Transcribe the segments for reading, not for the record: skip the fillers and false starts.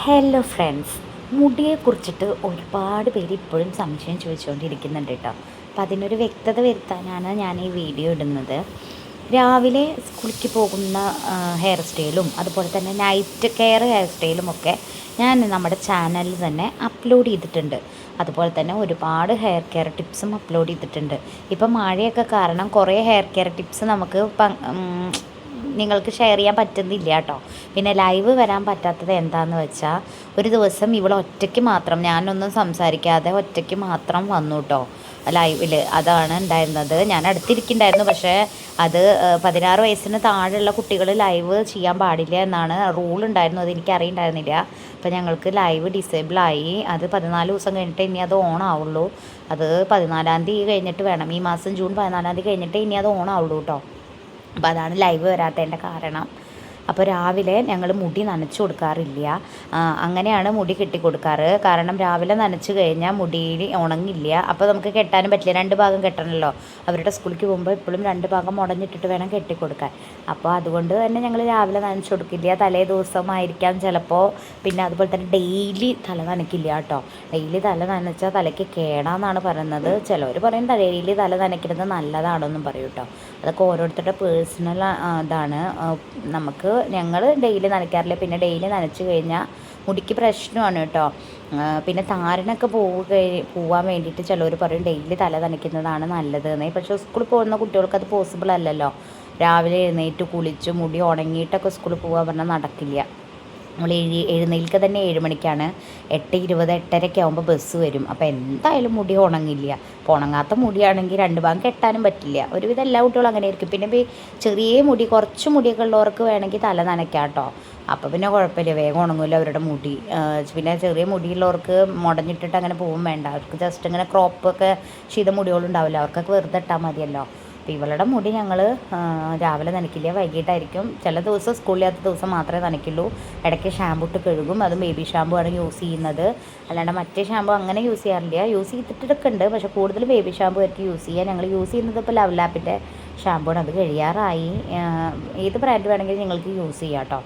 Hello friends, മുടിയെക്കുറിച്ചിട്ട് ഒരുപാട് പേര് ഇപ്പോഴും സംശയം ചോദിച്ചുകൊണ്ടിരിക്കുന്നുണ്ട് കേട്ടോ. അപ്പോൾ അതിനൊരു വ്യക്തത വരുത്താനാണ് ഞാൻ ഈ വീഡിയോ ഇടുന്നത്. രാവിലെ സ്കൂളിലേക്ക് പോകുന്ന ഹെയർ സ്റ്റൈലും അതുപോലെ തന്നെ നൈറ്റ് കെയർ ഹെയർ സ്റ്റൈലും ഒക്കെ ഞാൻ നമ്മുടെ ചാനലിൽ തന്നെ അപ്ലോഡ് ചെയ്തിട്ടുണ്ട്. അതുപോലെ തന്നെ ഒരുപാട് ഹെയർ കെയർ ടിപ്സും അപ്ലോഡ് ചെയ്തിട്ടുണ്ട്. ഇപ്പം മഴയൊക്കെ കാരണം കുറേ ഹെയർ കെയർ ടിപ്സ് നമുക്ക് നിങ്ങൾക്ക് ഷെയർ ചെയ്യാൻ പറ്റുന്നില്ല കേട്ടോ. പിന്നെ ലൈവ് വരാൻ പറ്റാത്തത് എന്താണെന്ന് വെച്ചാൽ, ഒരു ദിവസം ഇവൾ ഒറ്റയ്ക്ക് മാത്രം, ഞാനൊന്നും സംസാരിക്കാതെ ഒറ്റയ്ക്ക് മാത്രം വന്നു കേട്ടോ ലൈവിൽ. അതാണ് ഉണ്ടായിരുന്നത്. ഞാൻ അടുത്തിരിക്കുന്നുണ്ടായിരുന്നു, പക്ഷേ അത് 16 വയസ്സിന് താഴെയുള്ള കുട്ടികൾ ലൈവ് ചെയ്യാൻ പാടില്ല എന്നാണ് റൂൾ ഉണ്ടായിരുന്നു. അത് എനിക്ക് അറിയണ്ടായിരുന്നില്ല. അപ്പോൾ ഞങ്ങൾക്ക് ലൈവ് ഡിസേബിളായി. അത് 14 ദിവസം കഴിഞ്ഞിട്ട് ഇനി അത് ഓൺ ആവുള്ളൂ. അത് 14-ാം തീയതി കഴിഞ്ഞിട്ട് വേണം, ഈ മാസം ജൂൺ 14-ാം തീയതി കഴിഞ്ഞിട്ട് ഇനി അത് ഓൺ ആവുള്ളൂ കേട്ടോ. അപ്പോൾ അതാണ് ലൈവ് വരാത്തതിൻ്റെ കാരണം. അപ്പോൾ രാവിലെ ഞങ്ങൾ മുടി നനച്ച് കൊടുക്കാറില്ല. അങ്ങനെയാണ് മുടി കെട്ടി കൊടുക്കാറ്. കാരണം രാവിലെ നനച്ച് കഴിഞ്ഞാൽ മുടിയിൽ ഉണങ്ങില്ല. അപ്പോൾ നമുക്ക് കെട്ടാനും പറ്റില്ല, 2 ഭാഗം കെട്ടണമല്ലോ. അവരുടെ സ്കൂളിലേക്ക് പോകുമ്പോൾ എപ്പോഴും 2 ഭാഗം മുടഞ്ഞിട്ടിട്ട് വേണം കെട്ടിക്കൊടുക്കാൻ. അപ്പോൾ അതുകൊണ്ട് തന്നെ ഞങ്ങൾ രാവിലെ നനച്ച് കൊടുക്കില്ല. തലേ ദിവസമായിരിക്കാം ചിലപ്പോൾ. പിന്നെ അതുപോലെ തന്നെ ഡെയിലി തല നനയ്ക്കില്ല കേട്ടോ. ഡെയിലി തല നനച്ചാൽ തലയ്ക്ക് കേടാന്നാണ് പറയുന്നത്. ചിലവർ പറയും ഡെയിലി തല നനയ്ക്കുന്നത് നല്ലതാണെന്നും പറയും കേട്ടോ. അതൊക്കെ ഓരോരുത്തരുടെ പേഴ്സണൽ ഇതാണ്. ഞങ്ങൾ ഡെയിലി നനയ്ക്കാറില്ല. പിന്നെ ഡെയിലി നനച്ച് കഴിഞ്ഞാൽ മുടിക്ക് പ്രശ്നമാണ് കേട്ടോ. പിന്നെ താരനൊക്കെ പോവാൻ വേണ്ടിയിട്ട് ചിലവർ പറയും ഡെയിലി തല നനയ്ക്കുന്നതാണ് നല്ലതെന്ന്. പക്ഷേ സ്കൂളിൽ പോകുന്ന കുട്ടികൾക്ക് അത് പോസിബിൾ അല്ലല്ലോ. രാവിലെ എഴുന്നേറ്റ് കുളിച്ച് മുടി ഉണങ്ങിയിട്ടൊക്കെ സ്കൂളിൽ പോകാൻ പറഞ്ഞാൽ നടക്കില്ല. നമ്മൾ എഴുന്നേൽക്കുക തന്നെ 7 മണിക്കാണ്. 8:20 8:30 ആകുമ്പോൾ ബസ് വരും. അപ്പോൾ എന്തായാലും മുടി ഉണങ്ങില്ല. അപ്പോൾ ഉണങ്ങാത്ത മുടിയാണെങ്കിൽ 2 ഭാഗം കെട്ടാനും പറ്റില്ല. ഒരുവിധം എല്ലാ കുട്ടികളും അങ്ങനെ ആയിരിക്കും. പിന്നെ ചെറിയ മുടി, കുറച്ച് മുടിയൊക്കെ ഉള്ളവർക്ക് വേണമെങ്കിൽ തല നനയ്ക്കാം കേട്ടോ. അപ്പോൾ പിന്നെ കുഴപ്പമില്ല, വേഗം ഉണങ്ങില്ല അവരുടെ മുടി. പിന്നെ ചെറിയ മുടിയുള്ളവർക്ക് മുടഞ്ഞിട്ടിട്ട് അങ്ങനെ പോകും വേണ്ട. അവർക്ക് ജസ്റ്റ് ഇങ്ങനെ ക്രോപ്പൊക്കെ ചെയ്ത മുടികളുണ്ടാവില്ല, അവർക്കൊക്കെ വെറുതെ ഇട്ടാൽ മതിയല്ലോ. അപ്പോൾ ഇവളുടെ മുടി ഞങ്ങൾ രാവിലെ നനയ്ക്കില്ല, വൈകിട്ടായിരിക്കും. ചില ദിവസം സ്കൂളിലാത്ത ദിവസം മാത്രമേ നനയ്ക്കുള്ളൂ. ഇടയ്ക്ക് ഷാമ്പു ഇട്ട് കഴുകും. അതും ബേബി ഷാമ്പു ആണ് യൂസ് ചെയ്യുന്നത്. അല്ലാണ്ട് മറ്റേ ഷാമ്പു അങ്ങനെ യൂസ് ചെയ്യാറില്ല. യൂസ് ചെയ്തിട്ടൊക്കെ ഉണ്ട്, പക്ഷേ കൂടുതൽ ബേബി ഷാമ്പു ആയിരിക്കും യൂസ് ചെയ്യുക. ഞങ്ങൾ യൂസ് ചെയ്യുന്നത് ഇപ്പോൾ ലവ് ലാപ്പിൻ്റെ ഷാമ്പു ആണ്. അത് കഴിയാറായി. ഏത് ബ്രാൻഡ് വേണമെങ്കിലും നിങ്ങൾക്ക് യൂസ് ചെയ്യാം കേട്ടോ.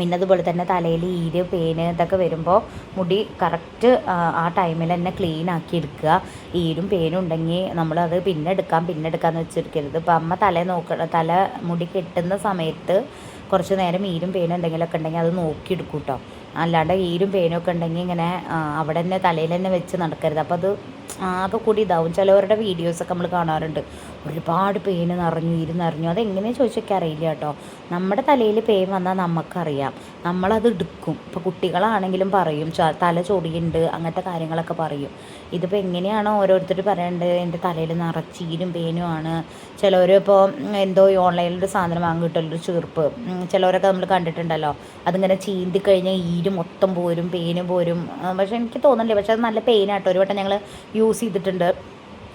പിന്നെ അതുപോലെ തന്നെ തലയിൽ ഈര്, പേന് ഇതൊക്കെ വരുമ്പോൾ മുടി കറക്റ്റ് ആ ടൈമിൽ തന്നെ ക്ലീൻ ആക്കി എടുക്കുക. ഈരും പേനും ഉണ്ടെങ്കിൽ നമ്മളത് പിന്നെ എടുക്കാമെന്ന് വെച്ചിരിക്കരുത്. ഇപ്പോൾ അമ്മ തല മുടി കെട്ടുന്ന സമയത്ത് കുറച്ച് നേരം ഈരും പേനും എന്തെങ്കിലുമൊക്കെ ഉണ്ടെങ്കിൽ അത് നോക്കിയെടുക്കും കേട്ടോ. അല്ലാണ്ട് ഈരും പേനും ഒക്കെ ഉണ്ടെങ്കിൽ ഇങ്ങനെ അവിടെ തന്നെ തലയിൽ തന്നെ വെച്ച് നടക്കരുത്. അപ്പോൾ അത് ആകെ കൂടി ഇതാവും. ചിലവരുടെ വീഡിയോസൊക്കെ നമ്മൾ കാണാറുണ്ട്, ഒരുപാട് പേന് നിറഞ്ഞു, നിറഞ്ഞു. അതെങ്ങനെയാണ് ചോദിച്ചൊക്കെ അറിയില്ല കേട്ടോ. നമ്മുടെ തലയിൽ പേൻ വന്നാൽ നമുക്കറിയാം, നമ്മളത് എടുക്കും. ഇപ്പോൾ കുട്ടികളാണെങ്കിലും പറയും തല ചൊറിയുണ്ട്, അങ്ങനത്തെ കാര്യങ്ങളൊക്കെ പറയും. ഇതിപ്പോൾ എങ്ങനെയാണോ ഓരോരുത്തർ പറയേണ്ടത്, എൻ്റെ തലയിൽ നിറച്ച് ഈരും പേനുമാണ്. ചിലവർ ഇപ്പോൾ എന്തോ ഓൺലൈനിലൊരു സാധനം വാങ്ങി കിട്ടുമല്ലോ, ചീർപ്പ്. ചിലവരൊക്കെ നമ്മൾ കണ്ടിട്ടുണ്ടല്ലോ, അതിങ്ങനെ ചീന്തി കഴിഞ്ഞാൽ ഈര് മൊത്തം പോരും, പേന് പോരും. പക്ഷേ എനിക്ക് തോന്നുന്നില്ല, പക്ഷേ അത് നല്ല പെയിനാട്ടോ. ഒരു വട്ടം ഞങ്ങൾ യൂസ് ചെയ്തിട്ടുണ്ട്.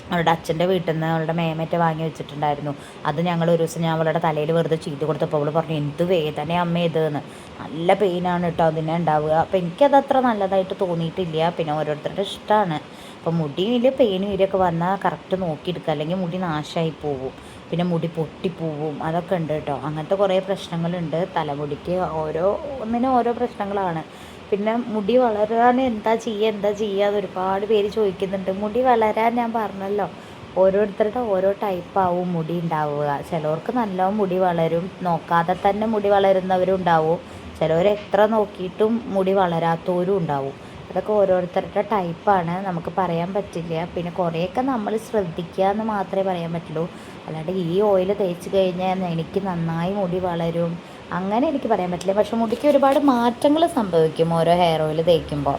അവളുടെ അച്ഛൻ്റെ വീട്ടിൽ നിന്ന് അവളുടെ മേമറ്റ് വാങ്ങി വെച്ചിട്ടുണ്ടായിരുന്നു. അത് ഞങ്ങൾ ഒരു ദിവസം ഞാൻ അവളുടെ തലയിൽ വെറുതെ ചെയ്ത് കൊടുത്തപ്പോൾ അവൾ പറഞ്ഞു എന്ത് വേദന അമ്മ ഇതെന്ന്. നല്ല പെയിനാണ് കേട്ടോ അതിനെ ഉണ്ടാവുക. അപ്പോൾ എനിക്കത് അത്ര നല്ലതായിട്ട് തോന്നിയിട്ടില്ല. പിന്നെ ഓരോരുത്തരുടെ ഇഷ്ടമാണ്. അപ്പോൾ മുടിയിൽ പേനും ഈരൊക്കെ വന്നാൽ കറക്റ്റ് നോക്കിയെടുക്കുക, അല്ലെങ്കിൽ മുടി നാശമായി പോവും. പിന്നെ മുടി പൊട്ടിപ്പോവും, അതൊക്കെ ഉണ്ട് കേട്ടോ. അങ്ങനത്തെ കുറേ പ്രശ്നങ്ങളുണ്ട് തലമുടിക്ക്. ഒന്നിനും ഓരോ പ്രശ്നങ്ങളാണ്. പിന്നെ മുടി വളരാൻ എന്താ ചെയ്യുക എന്ന് ഒരുപാട് പേര് ചോദിക്കുന്നുണ്ട്. മുടി വളരാൻ ഞാൻ പറഞ്ഞല്ലോ, ഓരോരുത്തരുടെ ഓരോ ടൈപ്പാവും മുടി ഉണ്ടാവുക. ചിലവർക്ക് നല്ല മുടി വളരും, നോക്കാതെ തന്നെ മുടി വളരുന്നവരും ഉണ്ടാവും. ചിലവർ എത്ര നോക്കിയിട്ടും മുടി വളരാത്തവരും ഉണ്ടാവും. അതൊക്കെ ഓരോരുത്തരുടെ ടൈപ്പാണ്, നമുക്ക് പറയാൻ പറ്റില്ല. പിന്നെ കുറേയൊക്കെ നമ്മൾ ശ്രദ്ധിക്കുക എന്ന് മാത്രമേ പറയാൻ പറ്റുള്ളൂ. അല്ലാണ്ട് ഈ ഓയിൽ തേച്ച് കഴിഞ്ഞാൽ എനിക്ക് നന്നായി മുടി വളരും അങ്ങനെ എനിക്ക് പറയാൻ പറ്റില്ല. പക്ഷെ മുടിക്ക് ഒരുപാട് മാറ്റങ്ങൾ സംഭവിക്കും ഓരോ ഹെയർ ഓയിൽ തേക്കുമ്പോൾ.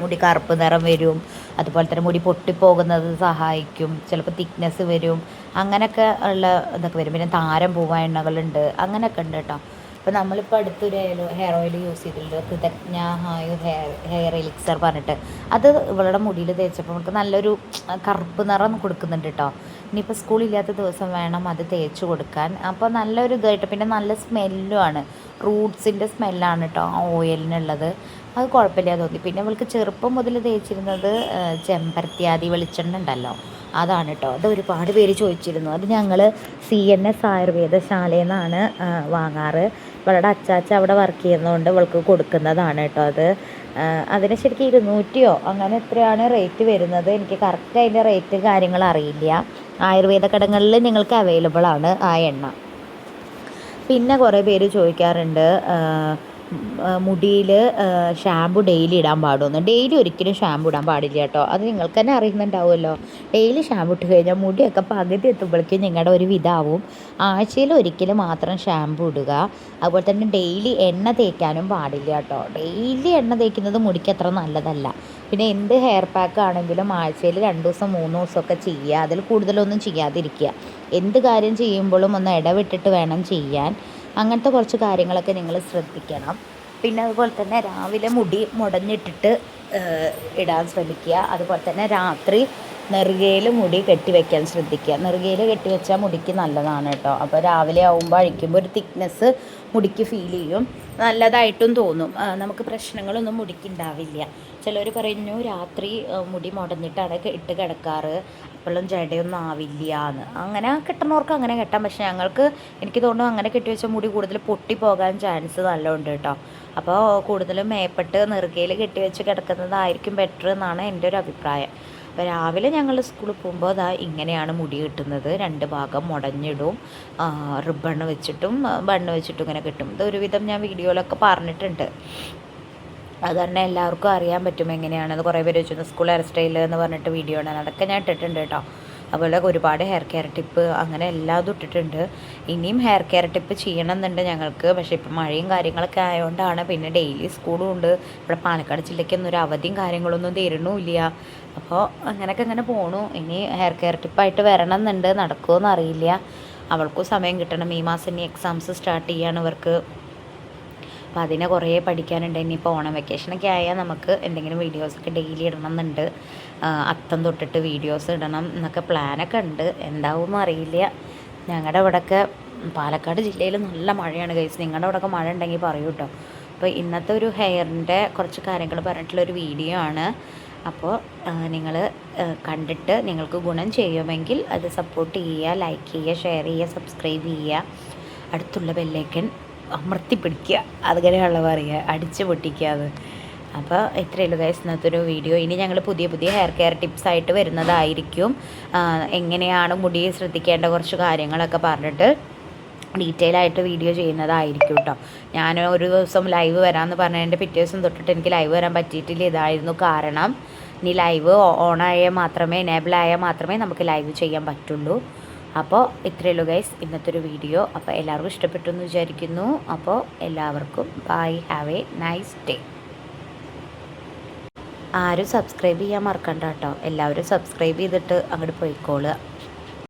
മുടി കറുപ്പ് നിറം വരും, അതുപോലെ തന്നെ മുടി പൊട്ടിപ്പോകുന്നത് സഹായിക്കും. ചിലപ്പോൾ തിക്നെസ് വരും, അങ്ങനെയൊക്കെ ഉള്ള ഇതൊക്കെ വരും. പിന്നെ താരം പോവാൻ എണ്ണകളുണ്ട്, അങ്ങനെയൊക്കെ ഉണ്ട് കേട്ടോ. അപ്പോൾ നമ്മളിപ്പോൾ അടുത്തൊരു ഹെയർ ഓയിൽ യൂസ് ചെയ്തിട്ടുണ്ട്, കൃതജ്ഞ ഹെയർ എലിക്സർ പറഞ്ഞിട്ട്. അത് ഇവളുടെ മുടിയിൽ തേച്ചപ്പോൾ നമുക്ക് നല്ലൊരു കറുപ്പ് നിറം കൊടുക്കുന്നുണ്ട് കേട്ടോ. ഇനിയിപ്പോൾ സ്കൂളില്ലാത്ത ദിവസം വേണം അത് തേച്ച് കൊടുക്കാൻ. അപ്പോൾ നല്ലൊരു ഇതായിട്ട്, പിന്നെ നല്ല സ്മെല്ലുമാണ്, റൂട്ട്സിൻ്റെ സ്മെല്ലാണ് കേട്ടോ ആ ഓയിലിനുള്ളത്. അത് കുഴപ്പമില്ല തോന്നി. പിന്നെ ഇവൾക്ക് ചെറുപ്പം മുതൽ തേച്ചിരുന്നത് ചെമ്പരത്തിയാതി വെളിച്ചെണ്ണ ഉണ്ടല്ലോ, അതാണ് കേട്ടോ. അത് ഒരുപാട് പേര് ചോദിച്ചിരുന്നു. അത് ഞങ്ങൾ CNS ആയുർവേദശാലയിൽ നിന്നാണ് വാങ്ങാറ്. ഇവളുടെ അച്ചാച്ച അവിടെ വർക്ക് ചെയ്യുന്നതുകൊണ്ട് ഇവൾക്ക് കൊടുക്കുന്നതാണ് കേട്ടോ അത്. അതിന് ശരിക്കും 200 അങ്ങനെ എത്രയാണ് റേറ്റ് വരുന്നത്. എനിക്ക് കറക്റ്റ് അതിൻ്റെ റേറ്റ് കാര്യങ്ങൾ അറിയില്ല. ആയുർവേദ കടകളിൽ നിങ്ങൾക്ക് അവൈലബിൾ ആണ് ആ എണ്ണ. പിന്നെ കുറേ പേര് ചോദിക്കാറുണ്ട് മുടിയിൽ ഷാമ്പു ഡെയിലി ഇടാൻ പാടുമെന്ന്. ഡെയിലി ഒരിക്കലും ഷാമ്പു ഇടാൻ പാടില്ല കേട്ടോ. അത് നിങ്ങൾക്ക് തന്നെ അറിയുന്നുണ്ടാവുമല്ലോ. ഡെയിലി ഷാമ്പു ഇട്ട് കഴിഞ്ഞാൽ മുടിയൊക്കെ പകുതി എത്തുമ്പോഴേക്കും നിങ്ങളുടെ ഒരു വിധാവും. ആഴ്ചയിൽ ഒരിക്കലും മാത്രം ഷാമ്പു ഇടുക. അതുപോലെ തന്നെ ഡെയിലി എണ്ണ തേക്കാനും പാടില്ല കേട്ടോ. ഡെയിലി എണ്ണ തേക്കുന്നത് മുടിക്ക് അത്ര നല്ലതല്ല. പിന്നെ എന്ത് ഹെയർ പാക്ക് ആണെങ്കിലും ആഴ്ചയിൽ 2 ദിവസം 3 ദിവസമൊക്കെ ചെയ്യുക. അതിൽ കൂടുതലൊന്നും ചെയ്യാതിരിക്കുക. എന്ത് കാര്യം ചെയ്യുമ്പോഴും ഒന്ന് ഇടവിട്ടിട്ട് വേണം ചെയ്യാൻ. അങ്ങനത്തെ കുറച്ച് കാര്യങ്ങളൊക്കെ നിങ്ങൾ ശ്രദ്ധിക്കണം. പിന്നെ അതുപോലെ തന്നെ രാവിലെ മുടി മുടഞ്ഞിട്ടിട്ട് ഇടാൻ ശ്രമിക്കുക. അതുപോലെ തന്നെ രാത്രി നെറുകയിൽ മുടി കെട്ടിവെക്കാൻ ശ്രദ്ധിക്കുക. നെറുകയിൽ കെട്ടിവെച്ചാൽ മുടിക്ക് നല്ലതാണ് കേട്ടോ. അപ്പോൾ രാവിലെ ആകുമ്പോൾ അഴിക്കുമ്പോൾ ഒരു തിക്നെസ് മുടിക്ക് ഫീൽ ചെയ്യും, നല്ലതായിട്ടും തോന്നും. നമുക്ക് പ്രശ്നങ്ങളൊന്നും മുടിക്ക് ഉണ്ടാവില്ല. ചിലർ പറഞ്ഞു രാത്രി മുടി മുടഞ്ഞിട്ടാണ് ഇട്ട് കിടക്കാറ്, അപ്പോഴും ജടയൊന്നും ആവില്ല എന്ന്. അങ്ങനെ കെട്ടണവർക്ക് അങ്ങനെ കെട്ടാം. പക്ഷേ എനിക്ക് തോന്നുന്നു അങ്ങനെ കെട്ടിവെച്ച മുടി കൂടുതൽ പൊട്ടിപ്പോകാൻ ചാൻസ് നല്ലതുണ്ട് കേട്ടോ. അപ്പോൾ കൂടുതലും മേപ്പെട്ട് നെറുകയിൽ കെട്ടിവെച്ച് കിടക്കുന്നതായിരിക്കും ബെറ്റർ എന്നാണ് എൻ്റെ ഒരു അഭിപ്രായം. അപ്പോൾ രാവിലെ ഞങ്ങൾ സ്കൂളിൽ പോകുമ്പോൾ ഇങ്ങനെയാണ് മുടി കിട്ടുന്നത്. 2 ഭാഗം മുടഞ്ഞിടും, റിബണ് വെച്ചിട്ടും ബണ്ണ് വെച്ചിട്ടും ഇങ്ങനെ കിട്ടും. ഇത് ഒരുവിധം ഞാൻ വീഡിയോയിലൊക്കെ പറഞ്ഞിട്ടുണ്ട്. അത് തന്നെ എല്ലാവർക്കും അറിയാൻ പറ്റും എങ്ങനെയാണെന്ന്. കുറേ പേര് വെച്ചിരുന്നു സ്കൂൾ ഹെയർ സ്റ്റൈൽ എന്ന് പറഞ്ഞിട്ട് വീഡിയോ ആണ്, അതൊക്കെ ഞാൻ ഇട്ടിട്ടുണ്ട് കേട്ടോ. അതുപോലെ ഒരുപാട് ഹെയർ കെയർ ടിപ്പ് അങ്ങനെ എല്ലാതും ഇട്ടിട്ടുണ്ട്. ഇനിയും ഹെയർ കെയർ ടിപ്പ് ചെയ്യണമെന്നുണ്ട് ഞങ്ങൾക്ക്. പക്ഷേ ഇപ്പം മഴയും കാര്യങ്ങളൊക്കെ ആയതുകൊണ്ടാണ്. പിന്നെ ഡെയിലി സ്കൂളും ഉണ്ട്. ഇവിടെ പാലക്കാട് ജില്ലയ്ക്കൊന്നും ഒരു അവധിയും കാര്യങ്ങളൊന്നും തരണമില്ല. അപ്പോൾ അങ്ങനെയൊക്കെ അങ്ങനെ പോണു. ഇനി ഹെയർ കെയർ ടിപ്പായിട്ട് വരണം എന്നുണ്ട്, നടക്കുമോ അറിയില്ല. അവൾക്കും സമയം കിട്ടണം. ഈ മാസം ഇനി എക്സാംസ് സ്റ്റാർട്ട് ചെയ്യാണ് ഇവർക്ക്. അപ്പോൾ അതിനെ കുറേ പഠിക്കാനുണ്ട്. ഇനിയിപ്പോൾ ഓണം വെക്കേഷനൊക്കെ ആയാൽ നമുക്ക് എന്തെങ്കിലും വീഡിയോസൊക്കെ ഡെയിലി ഇടണം എന്നുണ്ട്. അത്തം തൊട്ടിട്ട് വീഡിയോസ് ഇടണം എന്നൊക്കെ പ്ലാനൊക്കെ ഉണ്ട്. എന്താവുമെന്ന് അറിയില്ല. ഞങ്ങളുടെ ഇവിടെയൊക്കെ പാലക്കാട് ജില്ലയിൽ നല്ല മഴയാണ് ഗൈസ്. നിങ്ങളുടെ ഇവിടെയൊക്കെ മഴ ഉണ്ടെങ്കിൽ പറയൂ കേട്ടോ. അപ്പോൾ ഇന്നത്തെ ഒരു ഹെയറിൻ്റെ കുറച്ച് കാര്യങ്ങൾ പറഞ്ഞിട്ടുള്ളൊരു വീഡിയോ ആണ്. അപ്പോൾ നിങ്ങൾ കണ്ടിട്ട് നിങ്ങൾക്ക് ഗുണം ചെയ്യുമെങ്കിൽ അത് സപ്പോർട്ട് ചെയ്യുക, ലൈക്ക് ചെയ്യുക, ഷെയർ ചെയ്യുക, സബ്സ്ക്രൈബ് ചെയ്യുക. അടുത്തുള്ള ബെല്ലൈക്കൺ അമർത്തി പിടിക്കുക, അതുപോലെയുള്ള പറയുക, അടിച്ച് പൊട്ടിക്കുക അത്. അപ്പോൾ ഇത്രയേ ഉള്ളൂ ഗൈസ് ഇന്നത്തെ ഒരു വീഡിയോ. ഇനി ഞങ്ങൾ പുതിയ ഹെയർ കെയർ ടിപ്സ് ആയിട്ട് വരുന്നതായിരിക്കും. എങ്ങനെയാണ് മുടി ശ്രദ്ധിക്കേണ്ട കുറച്ച് കാര്യങ്ങളൊക്കെ പറഞ്ഞിട്ട് ഡീറ്റെയിൽ ആയിട്ട് വീഡിയോ ചെയ്യുന്നതായിരിക്കും കേട്ടോ. ഞാൻ ഒരു ദിവസം ലൈവ് വരാമെന്ന് പറഞ്ഞതിൻ്റെ പിറ്റേ ദിവസം തൊട്ടിട്ട് എനിക്ക് ലൈവ് വരാൻ പറ്റിയിട്ടില്ല. ഇതായിരുന്നു കാരണം. ഇനി ലൈവ് ഓണായാൽ മാത്രമേ, എനേബിൾ ആയാൽ മാത്രമേ നമുക്ക് ലൈവ് ചെയ്യാൻ പറ്റുള്ളൂ. അപ്പോൾ ഇത്രയേ ഉള്ളൂ ഗൈസ് ഇന്നത്തെ ഒരു വീഡിയോ. അപ്പോൾ എല്ലാവർക്കും ഇഷ്ടപ്പെട്ടു എന്ന് വിചാരിക്കുന്നു. അപ്പോൾ എല്ലാവർക്കും bye, have a nice day. ആരും സബ്സ്ക്രൈബ് ചെയ്യാൻ മറക്കണ്ട കേട്ടോ. എല്ലാവരും സബ്സ്ക്രൈബ് ചെയ്തിട്ട് അങ്ങോട്ട് പോയിക്കോളുക.